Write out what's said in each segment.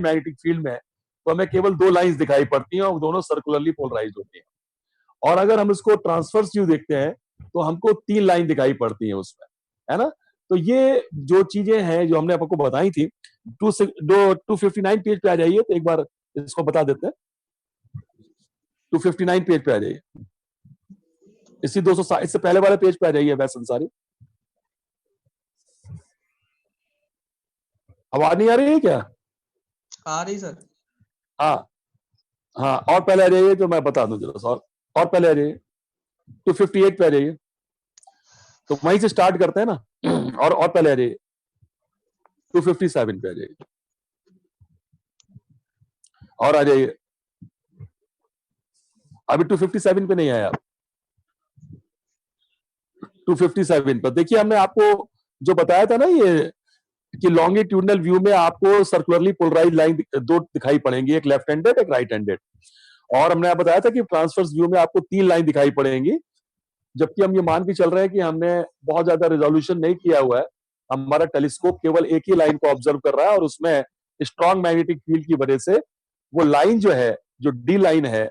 Magnetic field में तो हमें केवल दो लाइंस दिखाई पड़ती हैं और दोनों सर्कुलरली पोलराइज्ड होती हैं। और अगर हम इसको ट्रांसवर्स व्यू देखते हैं तो हमको तीन लाइन दिखाई पड़ती है उसमें, है ना। तो ये जो चीजें हैं जो हमने आपको बताई थी, 259 पेज पे आ जाइए तो एक बार इसको बता देते हैं। 259 पेज पे आ जाइए, इसी 260 इससे पहले वाले पेज पे आ जाइए वैस अंसारी। आवाज नहीं आ रही है क्या? आ रही सर। हाँ हाँ, और पहले आ जाइए तो मैं बता दूं जरा सा, और पहले आ जाइए 258 पे आ जाइए, तो वहीं से स्टार्ट करते हैं ना। और पहले आ जाइए 257 पे आ जाइए, और आ जाइए, अभी 257 पे नहीं आया आप। 257 पर देखिए, हमने आपको जो बताया था ना ये कि लॉन्गिट्यूडनल व्यू में आपको सर्कुलरली पोलराइज लाइन दो दिखाई पड़ेंगी, एक लेफ्ट हैंडेड एक राइट हैंडेड। और हमने बताया था कि ट्रांसवर्स व्यू में आपको तीन लाइन दिखाई पड़ेंगी, जबकि हम ये मान के चल रहे हैं कि हमने बहुत ज्यादा रेजोल्यूशन नहीं किया हुआ है, हमारा टेलीस्कोप केवल एक ही लाइन को ऑब्जर्व कर रहा है और उसमें स्ट्रॉन्ग मैग्नेटिक फील्ड की वजह से वो लाइन जो है, जो डी लाइन है,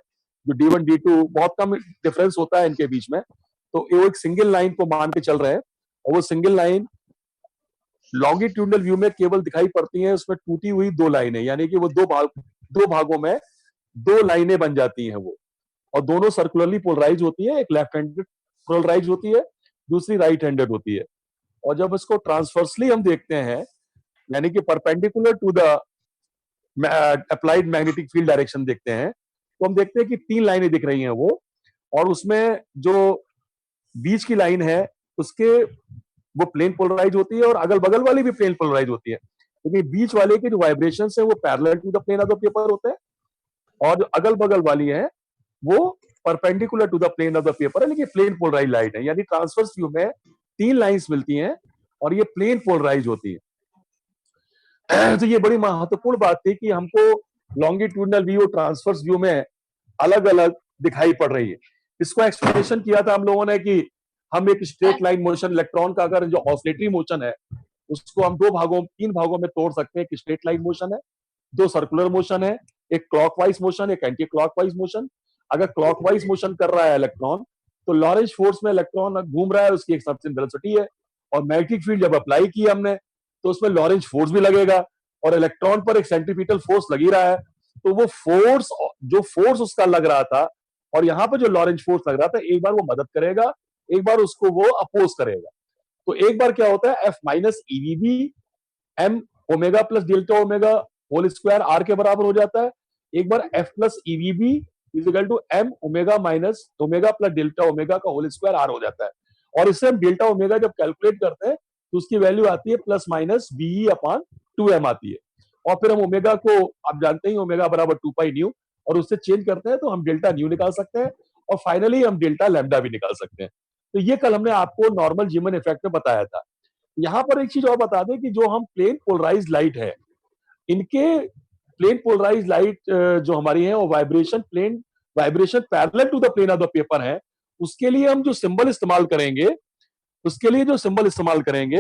जो D1 D2 बहुत कम डिफरेंस होता है इनके बीच में, तो वो एक सिंगल लाइन को मान के चल रहे हैं और वो सिंगल लाइन लॉन्गिट्यूडनल व्यू में केवल दिखाई पड़ती है उसमें टूटी हुई दो लाइनें, यानी कि वो दो भागों में दो लाइनें बन जाती हैं वो, और दोनों सर्कुलरली पोलराइज होती है, एक लेफ्ट हैंडेड पोलराइज होती है, दूसरी राइट हैंडेड होती है। और जब इसको ट्रांसवर्सली हम देखते हैं, यानी कि perpendicular to the applied magnetic field direction देखते हैं, तो हम देखते हैं कि तीन लाइनें दिख रही हैं वो, और उसमें जो बीच की लाइन है उसके वो प्लेन पोलराइज होती है और अगल बगल वाली भी प्लेन पोलराइज होती है, क्योंकि बीच वाले के जो वाइब्रेशंस है वो parallel to the plane of the paper होते हैं, और जो अगल बगल वाली है वो perpendicular to the plane of the paper है, लेकिन प्लेन पोलराइज लाइट है। यानी ट्रांसवर्स व्यू में तीन लाइंस मिलती हैं और ये प्लेन पोलराइज होती है। तो ये बड़ी महत्वपूर्ण बात थी कि हमको लॉन्गिट्यूडनल व्यू और ट्रांसवर्स व्यू में अलग अलग दिखाई पड़ रही है। इसको एक्सप्लेनेशन किया था हम लोगों ने कि हम एक स्ट्रेट लाइन मोशन इलेक्ट्रॉन का अगर जो ऑसिलेटरी मोशन है उसको हम तीन भागों में तोड़ सकते हैं। एक स्ट्रेट लाइन मोशन है, दो सर्कुलर मोशन है, एक क्लॉकवाइज मोशन, एक एंटी क्लॉकवाइज मोशन। अगर क्लॉकवाइज मोशन कर रहा है इलेक्ट्रॉन तो लॉरेंज फोर्स में इलेक्ट्रॉन घूम रहा है, उसकी एक सबसे वेलोसिटी है, और मैग्नेटिक फील्ड जब अप्लाई की हमने तो उसमें लॉरेंज फोर्स भी लगेगा और इलेक्ट्रॉन पर एक सेंट्रीपिटल फोर्स लगी रहा है, तो वो फोर्स उसका लग रहा था और यहाँ पर जो लॉरेंज फोर्स लग रहा था, एक बार वो मदद करेगा, एक बार उसको वो अपोज करेगा। तो एक बार क्या होता है, F minus EVB M omega plus delta omega whole square R के बराबर हो जाता है। एक बार F plus EVB is equal to M omega minus omega plus delta omega का होल स्क्वायर आर हो जाता है। और इससे हम डेल्टा ओमेगा जब कैलकुलेट करते हैं तो उसकी वैल्यू आती है plus minus be upon 2m आती है। और फिर हम ओमेगा को, आप जानते ही ओमेगा बराबर 2 पाई न्यू, और उससे चेंज करते हैं तो हम डेल्टा न्यू निकाल सकते हैं और फाइनली हम डेल्टा लैम्डा भी निकाल सकते हैं। तो ये कल हमने आपको नॉर्मल जीमन इफेक्ट में बताया था। यहां पर एक चीज और बता दें कि जो हम प्लेन पोलराइज लाइट है, इनके प्लेन पोलराइज लाइट जो हमारी है वो vibration parallel to the plane of the paper है। उसके लिए हम जो सिंबल इस्तेमाल करेंगे,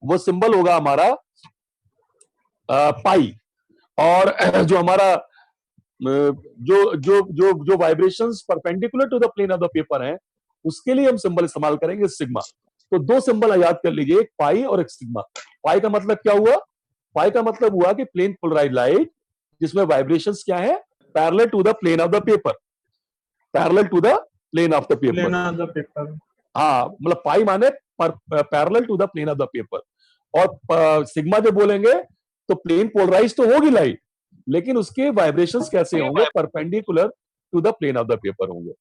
वो सिंबल होगा हमारा पाई। और जो हमारा जो vibrations perpendicular to the plane of the paper है उसके लिए हम सिंबल इस्तेमाल करेंगे सिग्मा। तो दो सिंबल याद कर लीजिए, एक पाई और एक सिग्मा। पाई का मतलब क्या हुआ? पाई का मतलब हुआ कि प्लेन पोलराइज लाइट जिसमें वाइब्रेशंस क्या है, parallel to the plane of the paper, parallel to the plane of the paper. हाँ, मतलब पाई माने parallel to the plane of the paper. और सिग्मा जब बोलेंगे तो प्लेन पोलराइज तो होगी लाइट, लेकिन उसके वाइब्रेशंस कैसे होंगे? Perpendicular to the plane of the paper होंगे।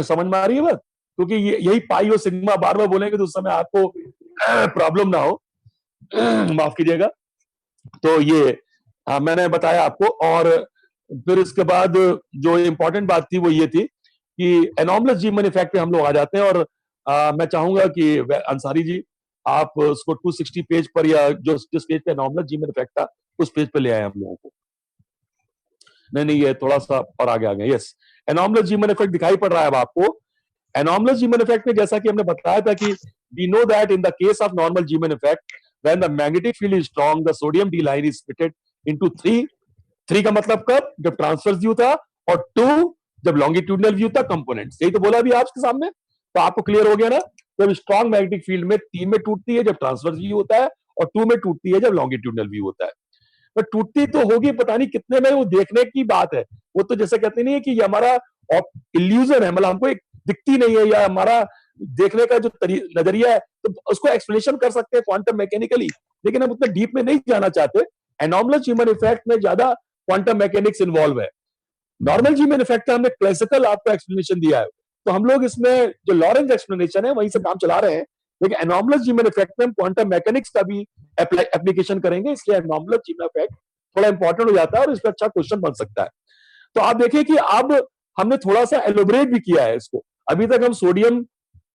समझ में आ रही है बात? क्योंकि यही पाई और सिग्मा बार बार बोलेंगे तो उस समय आपको प्रॉब्लम ना हो, माफ कीजिएगा। तो ये मैंने बताया आपको। और फिर इसके बाद जो इंपॉर्टेंट बात थी वो ये थी कि एनॉर्मस जीमन इफेक्ट पे हम लोग आ जाते हैं। और मैं चाहूंगा कि अंसारी जी आप उसको 260 पेज पर, या जिस पेज पे एनॉर्मस जीमन इफेक्ट था उस पेज पे ले आए हम लोगों को। नहीं, ये थोड़ा सा और आगे आ गए। यस, एनॉर्मस जीमन इफेक्ट दिखाई पड़ रहा है अब आपको। एनॉर्मस जीमन इफेक्ट में जैसा कि हमने बताया था कि we know that in the case of normal Zeeman effect, when the magnetic field is strong, the sodium D line is split into 3। 3 का मतलब कब? जब ट्रांसवर्स व्यू था, और 2 जब लॉन्गिट्यूडनल व्यू था कंपोनेंट्स। यही तो बोला अभी आपके सामने, तो आपको क्लियर हो गया ना? जब स्ट्रॉन्ग मैग्नेटिक फील्ड में 3 में टूटती है जब ट्रांसवर्स व्यू होता है, और 2 में टूटती है जब लॉन्गिट्यूडनल व्यू होता है। पर टूटती तो होगी, पता नहीं कितने में, वो देखने की बात है। वो तो जैसे कहते नहीं है कि ये हमारा इल्यूजन है, मतलब हमको एक दिखती नहीं है, या हमारा देखने का जो नजरिया है, तो उसको एक्सप्लेनेशन कर सकते हैं क्वांटम मैकेनिकली, लेकिन हम उतना डीप में नहीं जाना चाहते। एनॉमलस ह्यूमन इफेक्ट में ज्यादा क्वांटम मैकेनिक्स इन्वॉल्व है। नॉर्मल ह्यूमन इफेक्ट का हमने क्लासिकल आपको एक्सप्लेनेशन दिया है, तो हम लोग इसमें जो लॉरेंज एक्सप्लेनेशन है वहीं से काम चला रहे हैं, लेकिन एनॉमलस ह्यूमन इफेक्ट में हम क्वांटम मैकेनिक्स का भी एप्लीकेशन करेंगे, इसलिए एनॉमलस ह्यूमन इफेक्ट थोड़ा इंपॉर्टेंट हो जाता है और इस पर अच्छा क्वेश्चन बन सकता है। तो आप देखिए कि अब हमने थोड़ा सा एलोबरेट भी किया है इसको। अभी तक हम सोडियम,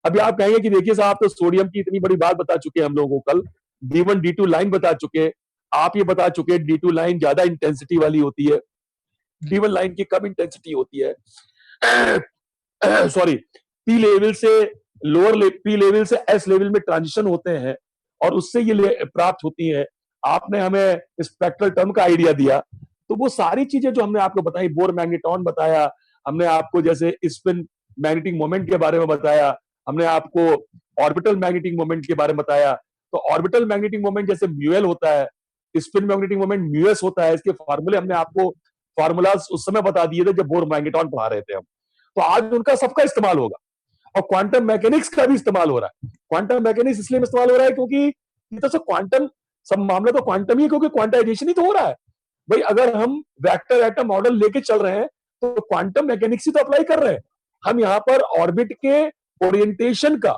अभी आप कहेंगे कि देखिए साहब, तो सोडियम की इतनी बड़ी बात बता चुके हैं हम लोगों को कल, D1 D2 लाइन बता चुके, आप ये बता चुके D2 लाइन ज्यादा इंटेंसिटी वाली होती है, D1 लाइन की कम इंटेंसिटी होती है। सॉरी, पी लेवल से पी लेवल से एस लेवल में ट्रांजिशन होते हैं, और उससे ये प्राप्त होती है। आपने हमें स्पेक्ट्रल टर्म का आइडिया दिया, तो वो सारी चीजें जो हमने आपको बताई, बोर मैग्नेटॉन बताया, हमने आपको जैसे स्पिन मैग्नेटिक मोमेंट के बारे में बताया, हमने आपको ऑर्बिटल मैग्नेटिक मोमेंट के बारे में बताया। तो ऑर्बिटल मैग्नेटिक मोमेंट जैसे म्यूएल होता है, स्पिन मैग्नेटिक मोमेंट म्यूएस होता है, इसके फार्मूले हमने आपको फार्मूलाज उस समय बता दिए थे जब बोर मैग्नेटॉन पढ़ा रहे थे हम। तो आज उनका सबका इस्तेमाल होगा, और क्वांटम मैकेनिक्स का भी इस्तेमाल हो रहा है। क्वांटम मैकेनिक्स इसलिए इस्तेमाल हो रहा है क्योंकि तो से क्वांटम, सब मामला तो क्वांटम ही, क्योंकि क्वांटाइजेशन ही तो हो रहा है भाई। अगर हम वेक्टर एटम मॉडल लेके चल रहे हैं तो क्वांटम मैकेनिक्स ही तो अप्लाई कर रहे हैं। हम यहाँ पर ऑर्बिट के ओरिएंटेशन का,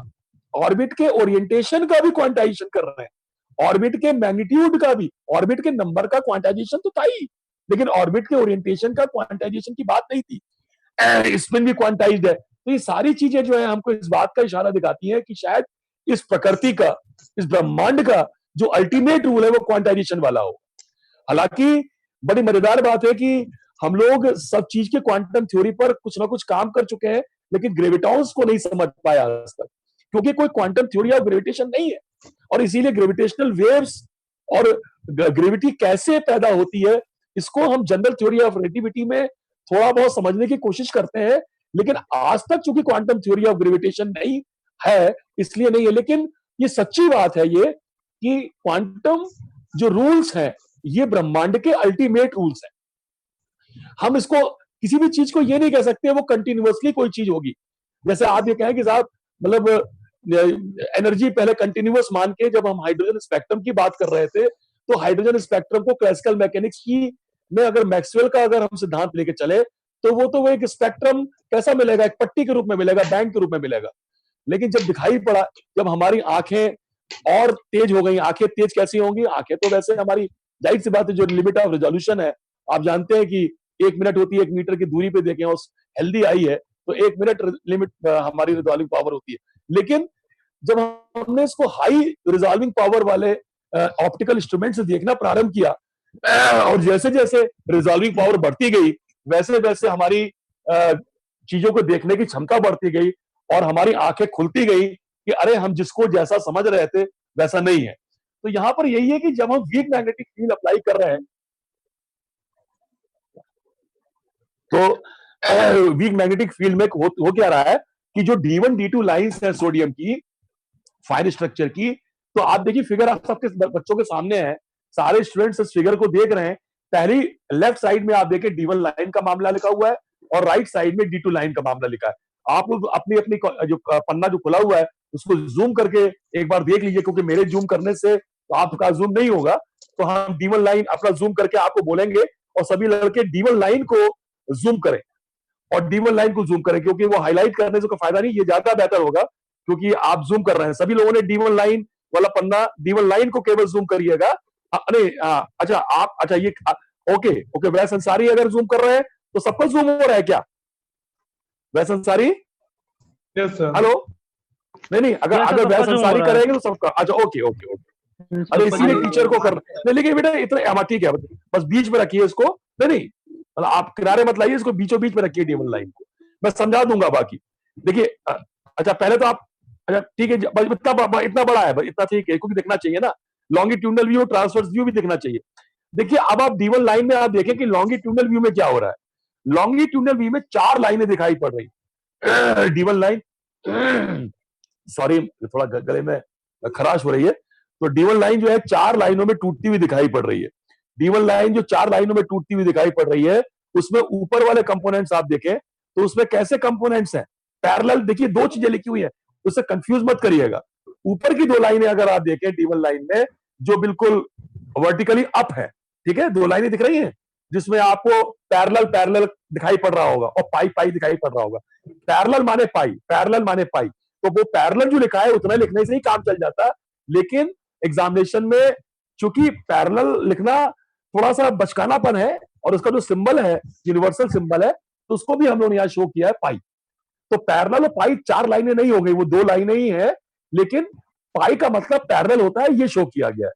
भी क्वांटाइजेशन कर रहे हैं, ऑर्बिट के मैग्नीट्यूड का भी, ऑर्बिट के नंबर का क्वांटाइजेशन तो था ही, लेकिन ऑर्बिट के ओरिएंटेशन का क्वांटाइजेशन की बात नहीं थी। स्पिन भी क्वांटाइज्ड है। तो ये सारी चीजें जो है हमको इस बात का इशारा दिखाती हैं कि शायद इस प्रकृति का, इस ब्रह्मांड का जो अल्टीमेट रूल है वो क्वांटाइजेशन वाला हो। हालांकि बड़ी मजेदार बात है कि हम लोग सब चीज के क्वांटम थ्योरी पर कुछ ना कुछ काम कर चुके हैं, लेकिन ग्रेविटॉन्स को नहीं समझ पाया आज तक, क्योंकि कोई क्वांटम थ्योरी ऑफ ग्रेविटेशन नहीं है। और इसीलिए ग्रेविटेशनल वेव्स और ग्रेविटी कैसे पैदा होती है, इसको हम जनरल थ्योरी ऑफ रिलेटिविटी में थोड़ा बहुत समझने की कोशिश करते हैं, लेकिन आज तक चूंकि क्वांटम थ्योरी ऑफ ग्रेविटेशन नहीं है, इसलिए नहीं है। लेकिन ये सच्ची बात है ये कि क्वांटम जो रूल्स हैं ये ब्रह्मांड के अल्टीमेट रूल्स हैं। हम इसको, किसी भी चीज को ये नहीं कह सकते वो कंटिन्यूअसली कोई चीज होगी। जैसे आप ये कहें कि साहब, मतलब एनर्जी पहले कंटिन्यूअस मान के जब हम हाइड्रोजन स्पेक्ट्रम की बात कर रहे थे, तो हाइड्रोजन स्पेक्ट्रम को क्लासिकल मैकेनिक्स की में अगर मैक्सवेल का अगर हम सिद्धांत लेके चले, तो वो एक स्पेक्ट्रम कैसा मिलेगा, एक पट्टी के रूप में मिलेगा, बैंड के रूप में मिलेगा। लेकिन जब दिखाई पड़ा, जब हमारी आंखें और तेज हो गई, आंखें तेज कैसी होंगी, आंखें तो वैसे हमारी, जाहिर सी बात है, जो लिमिट ऑफ रेजोल्यूशन है, आप जानते हैं कि 1 मिनट होती है, 1 मीटर की दूरी पे देखें, उस हेल्दी आई है तो 1 मिनट लिमिट हमारी रिजॉल्विंग पावर होती है। लेकिन जब हमने इसको हाई रिजॉल्विंग पावर वाले ऑप्टिकल इंस्ट्रूमेंट से देखना प्रारंभ किया, और जैसे जैसे रिजॉल्विंग पावर बढ़ती गई, वैसे वैसे हमारी चीजों को देखने की क्षमता बढ़ती गई, और हमारी आंखें खुलती गई कि अरे, हम जिसको जैसा समझ रहे थे वैसा नहीं है। तो यहां पर यही है कि जब हम वीक मैग्नेटिक फील्ड अप्लाई कर रहे हैं, तो वीक मैग्नेटिक फील्ड में हो क्या रहा है कि जो D1 D2 लाइंस है सोडियम की, फाइन स्ट्रक्चर की, तो आप देखिए फिगर आप सबके बच्चों के सामने है, सारे स्टूडेंट्स इस फिगर को देख रहे हैं। पहली लेफ्ट साइड में आप देखिए D1 लाइन का मामला लिखा हुआ है, और राइट साइड में D2 लाइन का मामला लिखा है। आप लोग अपनी अपनी जो पन्ना जो खुला हुआ है उसको जूम करके एक बार देख लीजिए, क्योंकि मेरे जूम करने से तो आपका जूम नहीं होगा, तो हम D1 लाइन अपना जूम करके आपको बोलेंगे, और सभी लड़के D1 लाइन को जूम करें, और D1 लाइन को जूम करें, क्योंकि वो हाईलाइट करने से कोई फायदा नहीं, ये ज्यादा बेहतर होगा, क्योंकि आप जूम कर रहे हैं। सभी लोगों ने D1 लाइन वाला पन्ना, D1 लाइन को केवल जूम करिएगा। अरे अच्छा, आप, अच्छा ये ओके ओके, वैस अंसारी अगर जूम कर रहे हैं तो सबको जूम हो रहा है क्या? वैस अंसारी, यस सर। हेलो, नहीं, अगर Yes, sir, अगर वैस सबका zoom हो अंसारी रहा है। करेंगे तो सबका, अच्छा ओके ओके ओके। अरे इसीलिए टीचर को कर नहीं, लेकिन बेटा इतना ठीक है, बस बीच में रखिए इसको, नहीं, मतलब आप किनारे मत लाइए, इसको बीचों बीच में रखिए D1 लाइन को, मैं समझा दूंगा बाकी। देखिए अच्छा, पहले तो आप, अच्छा ठीक है, बस इतना बड़ा है, बस इतना ठीक है, क्योंकि देखना चाहिए ना, लॉन्गिट्यूडनल व्यू, ट्रांसवर्स व्यू भी देखना चाहिए। देखिए अब आप D1 लाइन में आप देखें कि लॉन्गिट्यूडनल व्यू में क्या हो रहा है। लॉन्गिट्यूडनल व्यू में 4 लाइनें दिखाई पड़ रही D1 लाइन, सॉरी थोड़ा गले में खराश हो रही है। तो D1 लाइन जो है 4 लाइनों में टूटती हुई दिखाई पड़ रही है। D1 लाइन जो 4 लाइनों में टूटती हुई दिखाई पड़ रही है, उसमें ऊपर वाले कंपोनेंट्स आप देखें तो उसमें कैसे कंपोनेंट्स हैं, पैरेलल। देखिए 2 चीजें लिखी हुई है, उससे कंफ्यूज मत करिएगा। ऊपर की 2 लाइनें अगर आप देखें D1 लाइन में, जो बिल्कुल वर्टिकली अप है, ठीक है, 2 लाइनें दिख रही हैं जिसमें आपको पैरेलल पैरेलल दिखाई पड़ रहा होगा और पाई पाई दिखाई पड़ रहा होगा। पैरेलल माने पाई, पैरेलल माने पाई। तो वो पैरेलल जो लिखा है उतना लिखने से ही काम चल जाता, लेकिन एग्जामिनेशन में चूंकि पैरेलल लिखना थोड़ा सा बचकानापन है और उसका जो सिंबल है यूनिवर्सल सिंबल है, तो उसको भी हम लोगों ने यहां शो किया है पाई। तो पैरेलल और पाई 4 लाइनें नहीं हो गई, वो 2 लाइनें ही है, लेकिन पाई का मतलब पैरेलल होता है, ये शो किया गया है।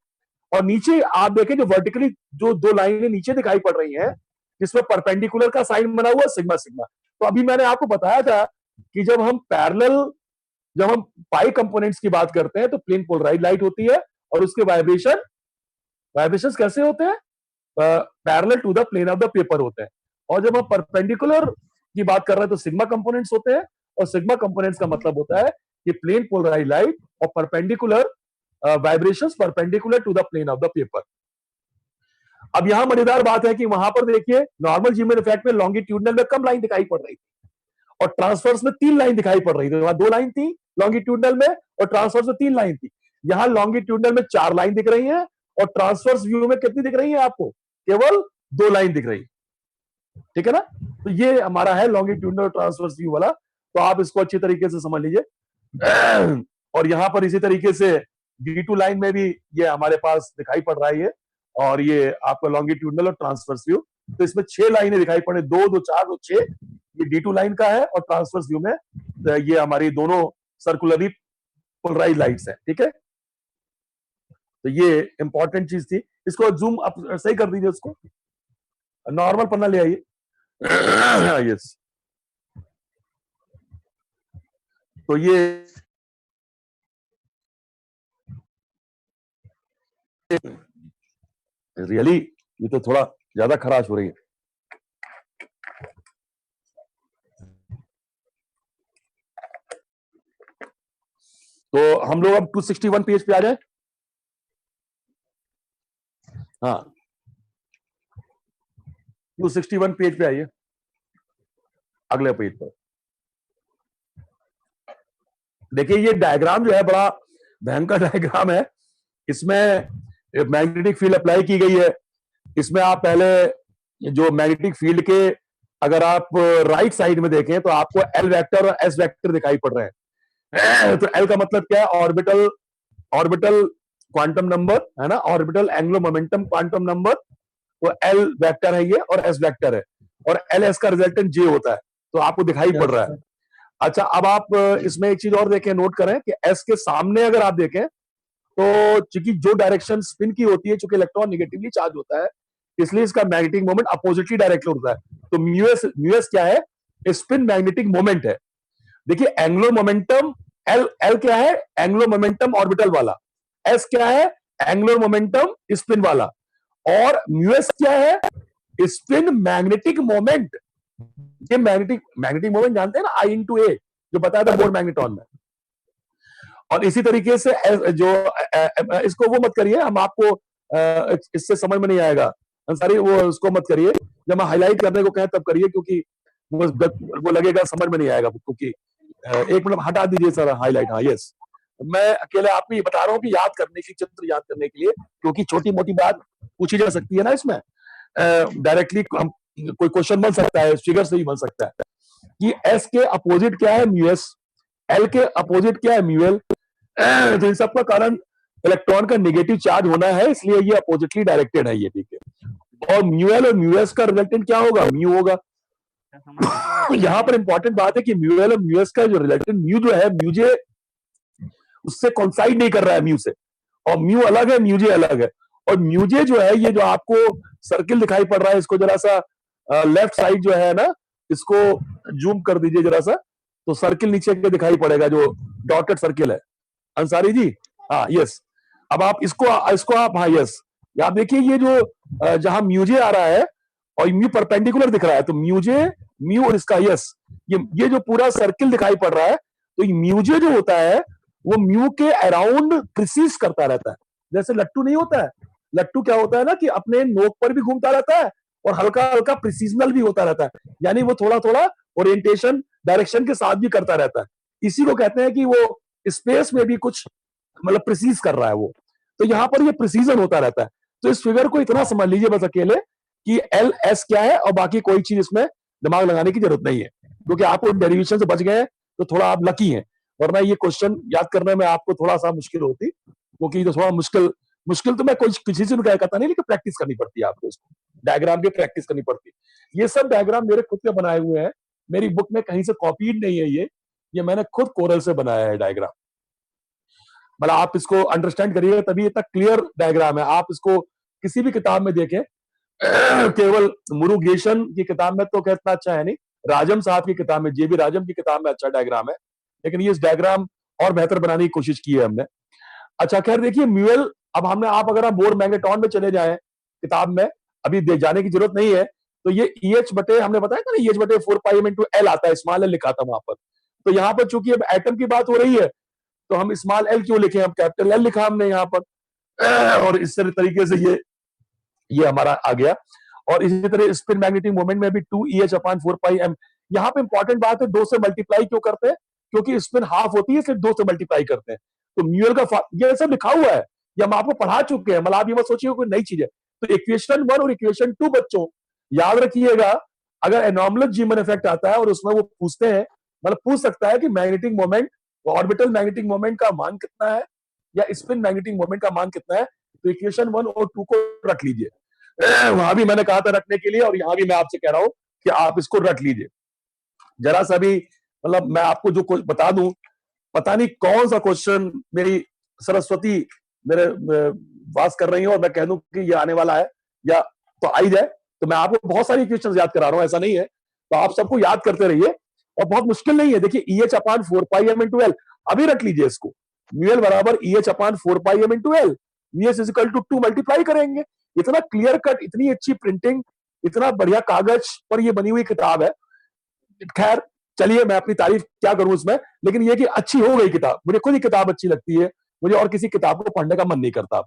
और नीचे आप देखें जो वर्टिकली जो 2 लाइनें नीचे दिखाई पड़ रही हैं, जिसमें परपेंडिकुलर का साइन बना हुआ है सिग्मा सिग्मा। तो अभी मैंने आपको बताया था कि जब हम पाई कंपोनेंट्स की बात करते हैं तो प्लेन पोलराइज लाइट होती है और उसके वाइब्रेशंस कैसे होते हैं, parallel to the plane of the paper होते हैं। और जब हम परपेंडिकुलर की बात कर रहे हैं तो सिग्मा कंपोनेंट्स होते हैं, और सिग्मा कंपोनेंट्स का मतलब होता है कि प्लेन पोलराइज लाइट और perpendicular vibrations perpendicular to the plane of the paper. अब यहां मजेदार बात है कि वहां पर देखिए नॉर्मल जीमेन इफेक्ट में लॉन्गिट्यूडनल में कम लाइन दिखाई पड़ रही थी और ट्रांसफर्स में 3 लाइन दिखाई पड़ रही थी। वहां 2 लाइन थी लॉन्गिट्यूडनल में और ट्रांसफर्स में 3 लाइन थी। यहां लॉन्गिट्यूडनल में 4 लाइन दिख रही है और ट्रांसफर्स व्यू में कितनी दिख रही है आपको, केवल 2 लाइन दिख रही है। ठीक है ना। तो ये हमारा है लॉन्गिट्यूडनल और ट्रांसफर्स व्यू वाला, तो आप इसको अच्छी तरीके से समझ लीजिए। और यहां पर इसी तरीके से D2 लाइन में भी ये हमारे पास दिखाई पड़ रहा है, और ये आपका लॉन्गिट्यूडनल और ट्रांसफर्स व्यू। तो इसमें 6 लाइनें दिखाई पड़े, 2 2 4 2 6। ये D2 लाइन का है और ट्रांसफर्स व्यू में ये हमारी दोनों सर्कुलरली पोलराइज लाइट्स हैं। ठीक है, तो ये इंपॉर्टेंट चीज थी। इसको जूम अप सही कर दीजिए, उसको नॉर्मल पन्ना ले आइए। यस, तो ये रियली ये तो थोड़ा ज्यादा खराश हो रही है। तो हम लोग अब 261 पेज पे आ जाए। हाँ, 261 पेज पे आइए, अगले पेज पर। देखिए ये डायग्राम जो है बड़ा भयंकर डायग्राम है। इसमें मैग्नेटिक फील्ड अप्लाई की गई है। इसमें आप पहले जो मैग्नेटिक फील्ड के अगर आप राइट साइड में देखें तो आपको एल वेक्टर और एस वेक्टर दिखाई पड़ रहे हैं। तो एल का मतलब क्या है, ऑर्बिटल क्वांटम नंबर है ना, orbital angular momentum quantum number. तो एल वेक्टर है ये और एस वेक्टर है, और एल एस का रिजल्टेंट जे होता है, तो आपको दिखाई पड़ रहा है। अच्छा, अब आप इसमें एक चीज और देखें, नोट करें कि एस के सामने अगर आप देखें तो चूंकि जो डायरेक्शन स्पिन की होती है, चूंकि इलेक्ट्रॉन निगेटिवली चार्ज होता है, इसलिए इसका मैग्नेटिक मोमेंट अपोजिटली डायरेक्टेड होता है। तो म्यूएस क्या है, स्पिन मैग्नेटिक मोमेंट है। देखिए एंगुलर मोमेंटम एल क्या है, एंगुलर मोमेंटम ऑर्बिटल वाला। एस क्या है, एंगुलर मोमेंटम स्पिन वाला। और म्यूएस क्या है, स्पिन मैग्नेटिक मोमेंट। ये मैग्नेटिक मोमेंट जानते हैं ना, I/A, जो बताया था बोर मैग्नेटॉन में। और इसी तरीके से जो इसको वो मत करिए, हम आपको इससे समझ में नहीं आएगा अंसारी, वो उसको मत करिए। जब हम हाईलाइट करने को कहें तब करिए, क्योंकि वो लगेगा समझ में नहीं आएगा। क्योंकि एक मिनट हटा दीजिए सर हाईलाइट। हाँ यस, मैं अकेले आपको ये बता रहा हूँ कि याद करने की, चित्र याद करने के लिए, क्योंकि छोटी मोटी बात पूछी जा सकती है ना इसमें। डायरेक्टली कोई क्वेश्चन बन सकता है, फिगर से भी बन सकता है कि एस के अपोजिट क्या है, म्यूएस। एल के अपोजिट क्या है, म्यूएल। तो इन सब का कारण इलेक्ट्रॉन का नेगेटिव चार्ज होना है, इसलिए ये अपोजिटली डायरेक्टेड है ये। ठीक है, और म्यूएल और म्यूएस का रिजल्टेंट क्या होगा, म्यू होगा। यहां पर इंपॉर्टेंट बात है कि म्यूएल और म्यूएस का जो रिजल्टेंट म्यू जो है, म्यूजे उससे कॉन्साइड नहीं कर रहा है म्यू से, और म्यू अलग है, म्यूजे अलग है। और म्यूजे जो है, ये जो आपको सर्किल दिखाई पड़ रहा है, इसको जरा सा लेफ्ट साइड जो है ना, इसको जूम कर दीजिए जरा सा, तो सर्किल नीचे के दिखाई पड़ेगा, जो डॉटेड सर्किल है अंसारी जी। हाँ यस, अब आप इसको आप, हाँ यस, आप देखिए ये जो जहां म्यूजे आ रहा है और म्यू परपेंडिकुलर दिख रहा है, तो म्यूजे म्यू और इसका यस, ये जो पूरा सर्किल दिखाई पड़ रहा है, तो म्यूजे जो होता है वो म्यू के अराउंड प्रिसीज करता रहता है। जैसे लट्टू नहीं होता है, लट्टू क्या होता है ना कि अपने नोक पर भी घूमता रहता है और हल्का हल्का प्रिसीजनल भी होता रहता है, यानी वो थोड़ा थोड़ा ओरिएंटेशन डायरेक्शन के साथ भी करता रहता है। इसी को कहते हैं कि वो स्पेस में भी कुछ मतलब प्रिसीज कर रहा है वो। तो यहां पर ये प्रिसीजन होता रहता है। तो इस फिगर को इतना समझ लीजिए बस अकेले कि एल एस क्या है, और बाकी कोई चीज इसमें दिमाग लगाने की जरूरत नहीं है, क्योंकि आप उन डेरिवेशन से बच गए हैं तो थोड़ा आप लकी हैं, वरना ये क्वेश्चन याद करने में आपको थोड़ा सा मुश्किल होती, क्योंकि जो थोड़ा मुश्किल मुश्किल तो मैं कोई किसी से कहता नहीं, लेकिन प्रैक्टिस करनी पड़ती है आपको, इसको डायग्राम की प्रैक्टिस करनी पड़ती है। ये सब डायग्राम मेरे खुद के बनाए हुए हैं, मेरी बुक में कहीं से कॉपीड नहीं है, ये मैंने खुद कोरल से बनाया है डायग्राम। मतलब आप इसको अंडरस्टैंड करिए, तभी इतना क्लियर डायग्राम है। आप इसको किसी भी किताब में देखें, केवल मुरुगेशन की किताब में तो कितना अच्छा है नहीं, राजम साहब की किताब में, जेबी राजम की किताब में अच्छा डायग्राम है, लेकिन ये इस डायग्राम और बेहतर बनाने की कोशिश की है हमने। अच्छा खैर देखिए म्यूएल, अब हमने आप अगर आप बोर मैग्नेटॉन में चले जाए किताब में, अभी जाने की जरूरत नहीं है, तो ये EH बटे हमने बताया था ना, EH बटे 4 पाई इंटू एल आता है, स्मॉल एल लिखा था वहां पर। तो यहाँ पर चूंकि अब एटम की बात हो रही है, तो हम स्मॉल एल क्यों लिखे, हम कैपिटल एल लिखा हमने यहाँ पर, और इस तरीके से ये हमारा आ गया। और इसी तरह स्पिन मैग्नेटिक मोमेंट में भी 2EH अपॉन 4 पाई एम। यहाँ पे इंपॉर्टेंट बात है, 2 से मल्टीप्लाई क्यों करते हैं, क्योंकि स्पिन हाफ होती है, सिर्फ 2 से मल्टीप्लाई करते हैं। तो म्यूएल का ये सब लिखा हुआ है, ये हम आपको पढ़ा चुके हैं, मतलब आप ये मत सोचिए कोई नई चीज है। तो इक्वेशन 1 और इक्वेशन 2 बच्चों याद रखिएगा, अगर एनॉर्मलस जीमन इफेक्ट आता है और उसमें वो पूछते हैं, मतलब पूछ सकता है कि magnetic moment, orbital magnetic moment का मान कितना है या स्पिन मैग्नेटिक मोमेंट का मान कितना है, तो इक्वेशन 1 और 2 को रख लीजिए। वहां भी मैंने कहा था रखने के लिए, और यहां भी मैं आपसे कह रहा हूं कि आप इसको रख लीजिए। जरा सा भी मतलब मैं आपको जो कुछ बता दूं, पता नहीं कौन सा क्वेश्चन मेरी सरस्वती मेरे वास कर रही है और मैं कह दूं कि ये आने वाला है या तो आ ही जाए, तो मैं आपको बहुत सारी क्वेश्चंस याद करा रहा हूं, ऐसा नहीं है। तो आप सबको याद करते रहिए, और बहुत मुश्किल नहीं है। देखिए EH upon 4 pi M into L, अभी रख लीजिए इसको, म्यूएल बराबर EH upon 4 pi M into L, VS is equal to 2 multiply करेंगे। इतना क्लियर कट, इतनी अच्छी प्रिंटिंग, इतना बढ़िया कागज पर ये बनी हुई किताब है। खैर चलिए, मैं अपनी तारीफ क्या करूं इसमें, लेकिन ये कि अच्छी हो गई किताब, मुझे खुद ही किताब अच्छी लगती है, मुझे और किसी किताब को पढ़ने का मन नहीं करता,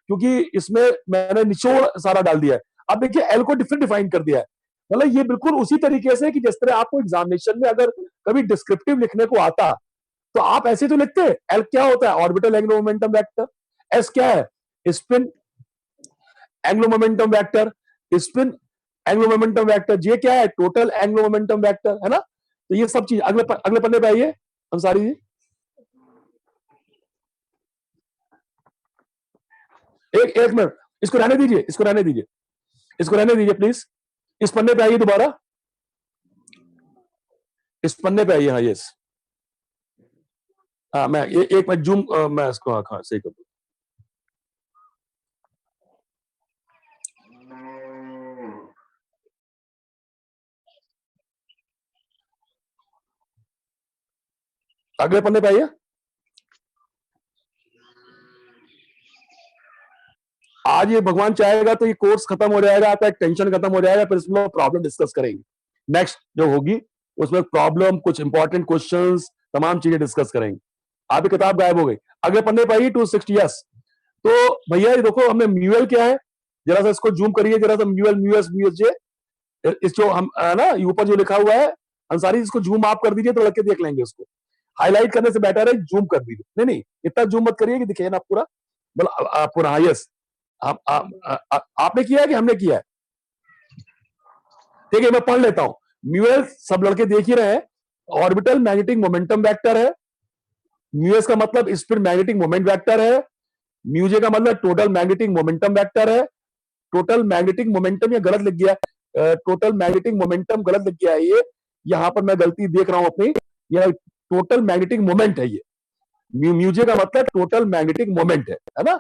क्योंकि इसमें मैंने निचोड़ सारा डाल दिया है। अब देखिए एल को डिफरेंट डिफाइन कर दिया है, मतलब ये बिल्कुल उसी तरीके से कि जिस तरह आपको एग्जामिनेशन में अगर कभी डिस्क्रिप्टिव लिखने को आता, तो आप ऐसे तो लिखते हैं, एल क्या होता है, orbital angular momentum vector, S क्या है, spin angular momentum vector, spin angular momentum vector, J क्या है, टोटल एंगुलर मोमेंटम वेक्टर, है ना। तो ये सब चीज अगले पन्ने पे आइए अंसारी जी, एक मिनट, इसको रहने दीजिए, इसको रहने दीजिए, इसको रहने दीजिए प्लीज। इस पन्ने पे आइए दोबारा, इस पन्ने पे आइए, हाँ यस, हाँ मैं एक मिनट जूम, मैं इसको हाँ सही कर दूं। अगले पन्ने पे आइए। आज ये भगवान चाहेगा तो ये कोर्स खत्म हो जाएगा, आपका एक टेंशन खत्म हो जाएगा, फिर इसमें प्रॉब्लम डिस्कस करेंगे। नेक्स्ट जो होगी उसमें प्रॉब्लम, कुछ इंपॉर्टेंट क्वेश्चंस, तमाम चीजें डिस्कस करेंगे। आपकी किताब गायब हो गई, अगले पन्ने पर आइए 260 यस। तो भैया ये देखो हमने म्यूएल क्या है, जरा सा इसको जूम करिए, जरा सा म्यूएल म्यूएस म्यूएसजे, इस जो हम ना ऊपर जो लिखा हुआ है, अंसारी इसको जूम आप कर दीजिए तो लड़के देख लेंगे उसको। हाईलाइट करने से बेटर है जूम कर दीजिए, नहीं नहीं इतना जूम मत करिए कि दिखे ना पूरा, मतलब पूरा, यस। आपने किया है कि हमने किया है, ठीक है मैं पढ़ लेता हूं। म्यूएल सब लड़के देख ही रहे हैं, ऑर्बिटल मैग्नेटिक मोमेंटम वेक्टर है, म्यूएस का मतलब स्पिन मैग्नेटिक मोमेंट वेक्टर है, म्यूजे का मतलब टोटल मैग्नेटिक मोमेंटम वेक्टर है। टोटल मैग्नेटिक मोमेंटम ये गलत लिख गया, टोटल मैग्नेटिक मोमेंटम गलत लिख गया है, ये यहां पर मैं गलती देख रहा हूं अपनी, यह टोटल मैग्नेटिक मोमेंट है ये, म्यूजे का मतलब टोटल मैग्नेटिक मोमेंट है ना।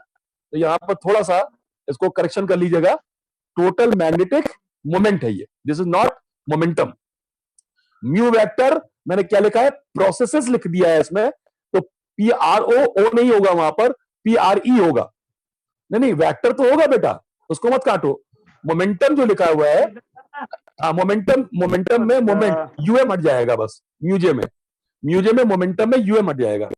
तो यहां पर थोड़ा सा इसको करेक्शन कर लीजिएगा, टोटल मैग्नेटिक मोमेंट है ये, this is not momentum. Mu vector मैंने क्या लिखा है, प्रोसेसेस लिख दिया है इसमें, तो PRO नहीं होगा वहां पर, PRE होगा। नहीं नहीं वेक्टर तो होगा बेटा, उसको मत काटो, मोमेंटम जो लिखा हुआ है, मोमेंटम में मोमेंट यूएम हट जाएगा बस, म्यूजियम में मोमेंटम में यूएम हट जाएगा।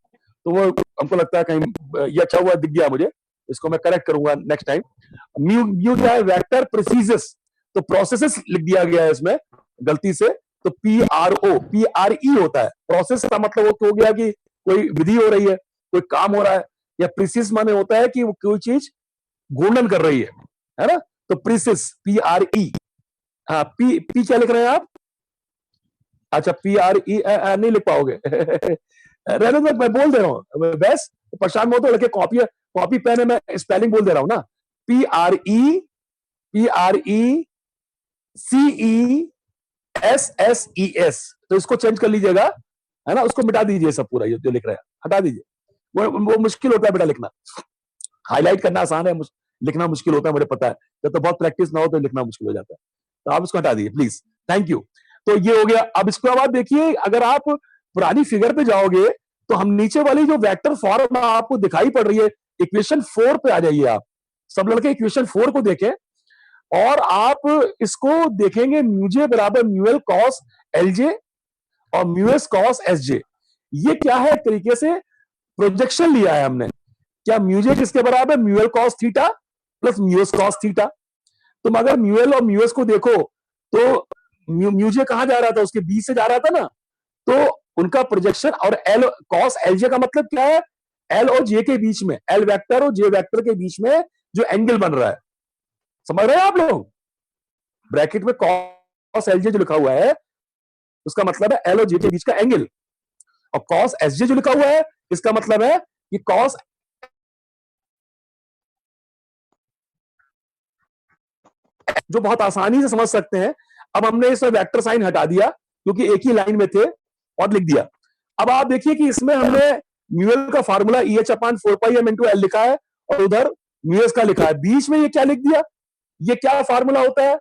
तो वो हमको लगता है कहीं ये अच्छा हुआ, दिख गया मुझे, इसको मैं करेक्ट करूंगा नेक्स्ट टाइम। म्यू क्या है, वेक्टर प्रेसिजेस, तो प्रोसेसेस लिख दिया गया है इसमें गलती से, तो PRE होता है। प्रोसेस का मतलब वो हो गया कि कोई विधि हो रही है, कोई काम हो रहा है, या प्रीसिस माने होता है कि वो कोई चीज घूर्णन कर रही है ना, तो प्रीसिस PRE। हाँ, पी क्या लिख रहे हैं आप? अच्छा, PRE नहीं लिख पाओगे रहने दो, मैं बोल दे रहा हूँ, बस परेशान मत हो, लड़के कॉपी पेन है, मैं स्पेलिंग बोल दे रहा हूं ना। PRE CESSES, तो इसको चेंज कर लीजिएगा, है ना, उसको मिटा दीजिए सब पूरा, ये जो लिख रहे हैं हटा दीजिए। वो मुश्किल होता है बेटा लिखना, हाईलाइट करना आसान है, लिखना मुश्किल होता है, मुझे पता है, जब तो बहुत प्रैक्टिस ना हो तो लिखना मुश्किल हो जाता है, तो आप इसको हटा दीजिए प्लीज, थैंक यू। तो ये हो गया। अब इसके बाद देखिए, अगर आप पुरानी फिगर पे जाओगे तो हम नीचे वाली जो वेक्टर फॉर्म आपको दिखाई पड़ रही है, इक्वेशन 4 पे आ जाइए आप सब लड़के, इक्वेशन 4 को देखें और आप इसको देखेंगे, म्यूजे बराबर म्यूएल कॉस एलजे और म्यूएस कॉस एसजे। ये क्या है, एक तरीके से प्रोजेक्शन लिया है हमने। क्या म्यूजे किसके बराबर, mu L cos theta plus mu S cos theta. तुम अगर म्यूएल और म्यूएस को देखो तो म्यूजे कहां जा रहा था, उसके बीच से जा रहा था ना, तो उनका प्रोजेक्शन, और एल कॉस एलजे का मतलब क्या है, एल और जे के बीच में, एल वेक्टर और जे वेक्टर के बीच में जो एंगल बन रहा है, समझ रहे हैं आप लोग? ब्रैकेट में कॉस एलजे जो लिखा हुआ है उसका मतलब है एल और जे के बीच का एंगल, और कॉस एसजे जो लिखा हुआ है इसका मतलब है कि कॉस, जो बहुत आसानी से समझ सकते हैं। अब हमने इसमें वेक्टर साइन हटा दिया क्योंकि एक ही लाइन में थे, और लिख दिया। अब आप देखिए कि इसमें हमने म्यूएल का फार्मूला EH/4πm/L लिखा है, और उधर म्यूएस का लिखा है, बीच में ये क्या लिख दिया, ये क्या फार्मूला होता है,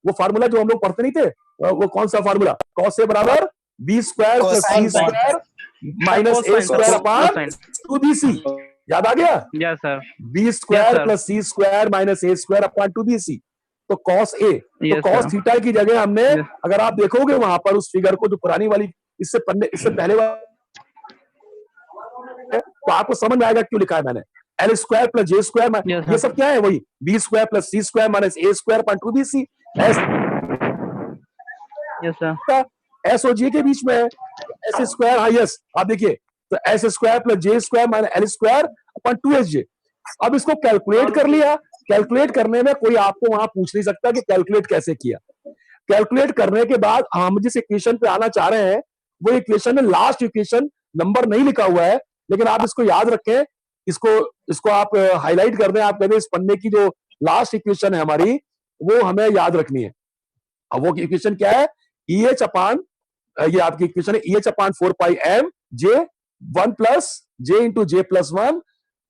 वो फार्मूला जो हम लोग पढ़ते नहीं थे, वो कौन सा फार्मूला, कॉस ए बराबर B square plus C square minus A square upon 2BC, याद आ गया? Yes sir. B square plus C square minus A square upon 2BC, तो कॉस ए, तो कॉस थीटा की जगह हमने, अगर आप देखोगे वहां पर उस फिगर को, जो पुरानी वाली, इससे पहले वाली, तो आपको समझ में आएगा क्यों लिखा है मैंने, L square plus J square, ये सब क्या है, वही B square plus C square minus A square upon 2BC। S और जे के बीच में एस स्क्वायर, हाँ यस, आप देखिए, तो S square plus J square minus L square upon 2SJ। अब इसको कैलकुलेट कर लिया, कैलकुलेट करने में कोई आपको वहां पूछ नहीं सकता कि कैलकुलेट कैसे किया। कैलकुलेट करने के बाद हम जिस इक्वेशन पे आना चाह रहे हैं, वो इक्वेशन में लास्ट इक्वेशन नंबर नहीं लिखा हुआ है, लेकिन आप इसको याद रखें, इसको आप हाईलाइट कर दें, आप कहते हैं इस पन्ने की जो लास्ट इक्वेशन है हमारी, वो हमें याद रखनी है। अब वो इक्वेशन क्या है, EH अपान, ये आपकी इक्वेशन है, EH/4πm J 1 plus J into J plus 1,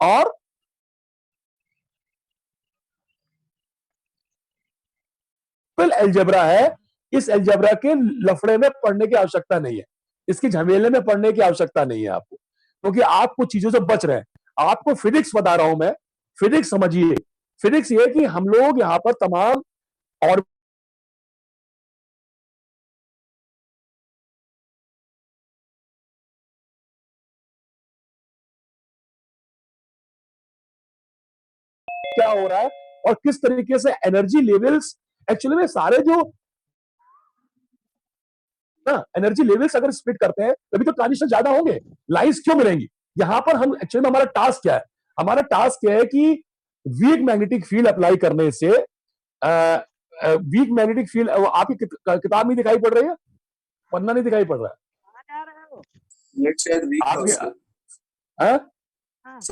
और एल्जेब्रा है। इस एल्जेब्रा के लफड़े में पढ़ने की आवश्यकता नहीं है, इसकी झमेले में पढ़ने की आवश्यकता नहीं है आपको, क्योंकि आप कुछ चीजों से बच रहे हैं। आपको फिजिक्स बता रहा हूं मैं, फिजिक्स समझिए। फिजिक्स ये कि हम लोग यहां पर तमाम, और क्या हो रहा है और किस तरीके से एनर्जी लेवल्स, एक्चुअली में सारे जो ना एनर्जी लेवल्स अगर स्प्लिट करते हैं तभी तो ट्रांजिशन ज्यादा होंगे, लाइंस क्यों मिलेंगी। यहां पर हम एक्चुअली में, हमारा टास्क क्या है, हमारा टास्क क्या है कि वीक मैग्नेटिक फील्ड अप्लाई करने से, वीक मैग्नेटिक फील्ड, आपकी किताब में दिखाई पड़ रही है, पन्ना नहीं दिखाई पड़ रहा है, नेट शायद वीक है उसका,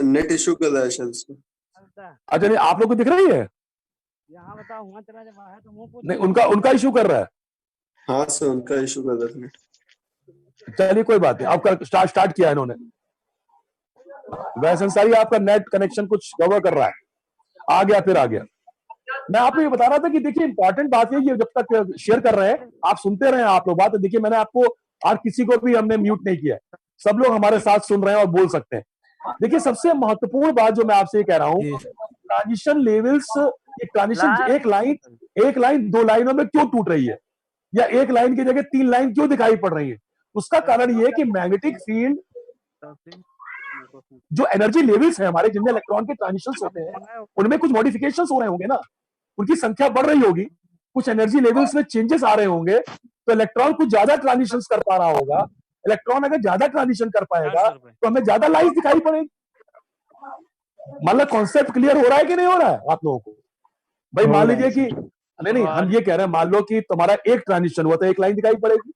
नेट इशू कर रहा है शायद उसका। अच्छा, नहीं आप लोग को दिख रही है, यहाँ बताओ, वहाँ चला जाए बाहर, तो मुंह नहीं उनका इशू कर रहा है। हाँ सर, उनका इशू कर रहा है। चलिए कोई बात नहीं, आपका स्टार्ट किया है इन्होंने, वैसे सारी आपका नेट कनेक्शन कुछ कवर कर रहा है, आ गया, फिर आ गया। मैं आपको ये बता रहा था कि देखिए इंपॉर्टेंट बात ये जब तक शेयर कर रहे हैं आप सुनते रहे आप लोग बात। देखिए मैंने आपको आज किसी को भी हमने म्यूट नहीं किया, सब लोग हमारे साथ सुन रहे हैं और बोल सकते हैं। देखिए सबसे महत्वपूर्ण बात जो मैं आपसे ये कह रहा हूं ट्रांजिशन लेवल्स, ये ट्रांजिशन एक लाइन दो लाइनों में क्यों टूट रही है, या एक लाइन की जगह तीन लाइन क्यों दिखाई पड़ रही है? उसका कारण ये है कि मैग्नेटिक फील्ड, जो एनर्जी लेवल्स है हमारे, जिनमें इलेक्ट्रॉन के ट्रांजिशंस होते हैं, उनमें कुछ मॉडिफिकेशंस हो रहे होंगे ना, उनकी संख्या बढ़ रही होगी, कुछ एनर्जी लेवल्स में चेंजेस आ रहे होंगे, तो इलेक्ट्रॉन कुछ ज्यादा ट्रांजिशंस कर पा रहा होगा। इलेक्ट्रॉन अगर ज्यादा ट्रांजिशन कर पाएगा तो हमें ज्यादा लाइट दिखाई पड़ेगी। मतलब कॉन्सेप्ट क्लियर हो रहा है कि नहीं हो रहा है आप लोगों को? भाई मान लीजिए कि नहीं, हम ये कह रहे हैं, मान लो कि तुम्हारा एक ट्रांजिशन हुआ तो एक लाइन दिखाई पड़ेगी।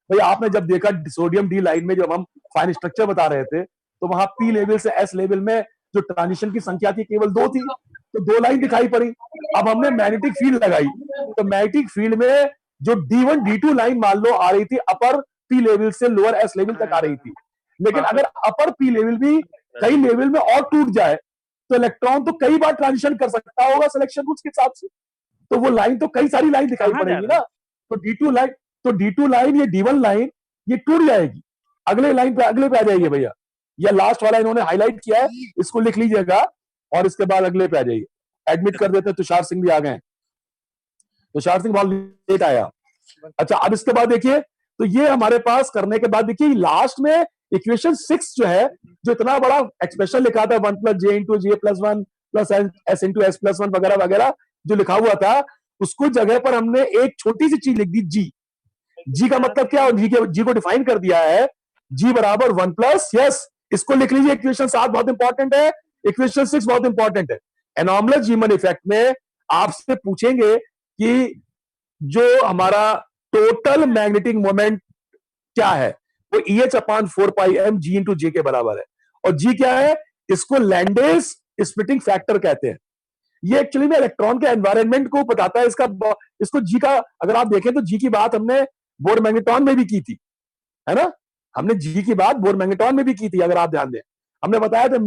भाई आपने जब देखा सोडियम डी लाइन में, जब हम फाइन स्ट्रक्चर बता रहे थे, तो वहां पी लेवल से एस लेवल में जो ट्रांजिशन की संख्या थी केवल 2 थी, तो 2 लाइन दिखाई पड़ी। अब हमने मैग्नेटिक फील्ड लगाई, तो मैग्नेटिक फील्ड में जो D1 D2 लाइन मान लो आ रही थी अपर पी लेवल से लोअर एस लेवल तक आ रही थी, लेकिन अगर अपर पी लेवल भी कई लेवल में और टूट जाए तो इलेक्ट्रॉन तो कई बार ट्रांजिशन कर सकता होगा सिलेक्शन रूल्स के हिसाब से, तो वो लाइन तो कई सारी लाइन दिखाई पड़ेगी ना। तो D2 लाइन ये D1 लाइन ये टूट जाएगी, अगले लाइन पे अगले पे आ जाएगी भैया। या लास्ट वाला इन्होंने हाईलाइट किया है, इसको लिख लीजिएगा और इसके बाद अगले पे आ जाइए। एडमिट कर देते हैं, तुषार सिंह भी आ गए। तुषार सिंह बहुत लेट आया। अच्छा, अब इसके बाद देखिए, तो ये हमारे पास करने के बाद देखिए लास्ट में इक्वेशन 6 जो है, जो इतना बड़ा एक्सप्रेशन लिखा था 1 + j × j + 1 + s × s + 1 वगैरह वगैरह जो लिखा हुआ था, उसको जगह पर हमने एक छोटी सी चीज लिख दी, जी का मतलब क्या, जी को डिफाइन कर दिया है, जी बराबर 1 + यस, इसको लिख लीजिए। इक्वेशन 7 बहुत इंपॉर्टेंट है, इक्वेशन 6 बहुत इंपॉर्टेंट है। एनॉमलस जीमन इफेक्ट में आपसे पूछेंगे कि जो हमारा टोटल मैग्नेटिक मोमेंट क्या है, वो EH/4πm G × J के बराबर है। और जी क्या है, इसको लैंडेस स्प्लिटिंग फैक्टर कहते हैं। ये एक्चुअली में इलेक्ट्रॉन के एनवायरनमेंट को बताता है। इसको जी का अगर आप देखें तो जी की बात हमने बोर मैग्नेट्रॉन में भी की थी, है ना? हमने जी की बात बोर मैग्नेट्रॉन में भी की थी, अगर आप ध्यान दें। हमने बताया था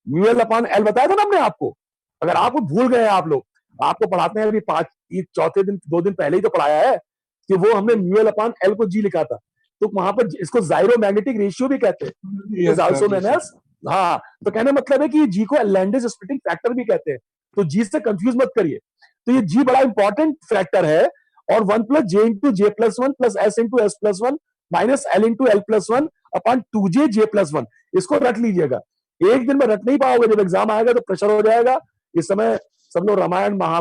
μL/L बताया था ना हमने आपको। अगर आपको भूल गए आप लोग, आपको पढ़ाते हैं अभी 4 दिन 2 दिन पहले ही तो पढ़ाया है कि वो हमने μL/L को जी लिखा था। तो वहां पर इसको जाइरो मैग्नेटिक रेशियो भी कहते हैं। हाँ, तो कहने मतलब है कि जी को लैंडेस स्प्लिटिंग फैक्टर भी कहते हैं। तो जी से कंफ्यूज मत करिए। तो ये जी बड़ा इंपॉर्टेंट फैक्टर है। और 1 + j × j + 1 + s × s + 1 - l × l + 1 / 2j j + 1, इसको रट लीजिएगा। एक दिन में रट नहीं पाओगे, जब एग्जाम आएगा तो प्रेशर हो जाएगा। इस समय सब लोग रामायण महाभारत